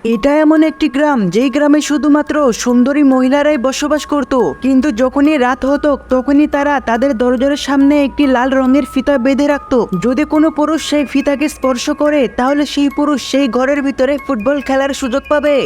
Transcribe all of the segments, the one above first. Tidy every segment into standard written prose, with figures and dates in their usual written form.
এটা এমন একটি গ্রাম যেই গ্রামে শুধুমাত্র সুন্দরী মহিলারাই বসবাস করত, কিন্তু যখনই রাত হতো তখনই তারা তাদের দরজার সামনে একটি লাল রঙের ফিতা বেঁধে রাখতো। যদি কোনো পুরুষ সেই ফিতাকে স্পর্শ করে তাহলে সেই পুরুষ সেই ঘরের ভিতরে ফুটবল খেলার সুযোগ পাবে।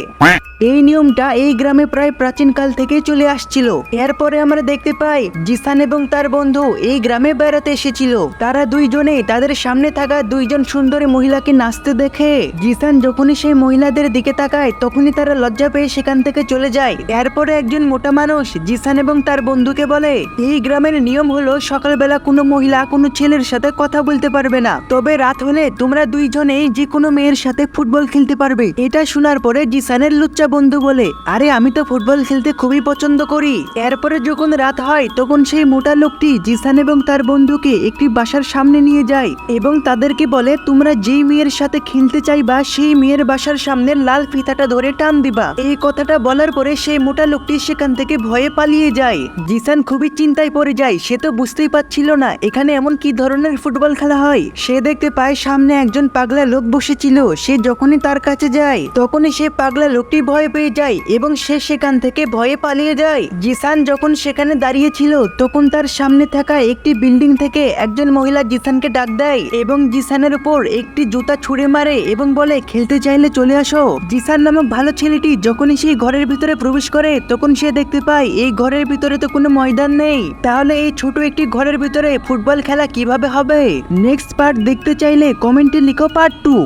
এই নিয়মটা এই গ্রামে প্রায় প্রাচীনকাল থেকেই চলে আসছিল। এরপরে আমরা দেখতে পাই জিসান এবং তার বন্ধু এই গ্রামে বেড়াতে এসেছিল। তারা দুইজনেই তাদের সামনে থাকা দুইজন সুন্দরী মহিলাকে নাচতে দেখে জিসান যখনই সেই মহিলাদের দিকে তাকায় তখনই তারা লজ্জা পেয়ে সেখান থেকে চলে যায়। এরপরে একজন মোটা মানুষ জিসান এবং তার বন্ধুকে বলে, এই গ্রামের নিয়ম হলো সকালবেলা কোনো মহিলা কোনো ছেলের সাথে কথা বলতে পারবে না, তবে রাত হলে তোমরা দুইজনেই যে কোনো মেয়ের সাথে ফুটবল খেলতে পারবে। এটা শোনার পরে জিসানের লুচ্চা বন্ধু বলে, আরে আমি তো ফুটবল খেলতে খুবই পছন্দ করি। এরপরে যখন রাত হয় তখন সেই মোটা লোকটি জিসান এবং তার বন্ধুকে একটি বাসার সামনে নিয়ে যায় এবং তাদেরকে বলে, তোমরা যেই মেয়ের সাথে খেলতে চাইবা সেই মেয়ের বাসার সামনে লাল ফিতাটা ধরে টান দিবা। এই কথাটা বলার পরে সেই মোটা লোকটি সেখান থেকে ভয়ে পালিয়ে যায়। জিসান খুবই চিন্তায় পড়ে যায়, সে তো বুঝতেই পারছিল না এখানে এমন কি ধরনের ফুটবল খেলা হয়। সে দেখতে পায় সামনে একজন পাগলা লোক বসেছিল। সে যখনই তার কাছে যায় তখনই সে পাগলা লোকটি ভয় পেয়ে যায় এবং সে সেখান থেকে ভয়ে পালিয়ে যায়। জিসান যখন সেখানে দাঁড়িয়ে ছিল তখন তার সামনে থাকা একটি বিল্ডিং থেকে একজন মহিলা জিসানকে ডাক দেয় এবং জিসানের উপর একটি জুতা ছুঁড়ে মারে এবং বলে, খেলতে চাইলে চলে আসো। জিসান নামক ভালো ছেলেটি যখনই সেই ঘরের ভিতরে প্রবেশ করে তখন সে দেখতে পায় এই ঘরের ভিতরে তো কোনো ময়দান নেই, তাহলে এই ছোট একটি ঘরের ভিতরে ফুটবল খেলা কিভাবে হবে। নেক্সট পার্ট দেখতে চাইলে কমেন্টে লিখো পার্ট 2।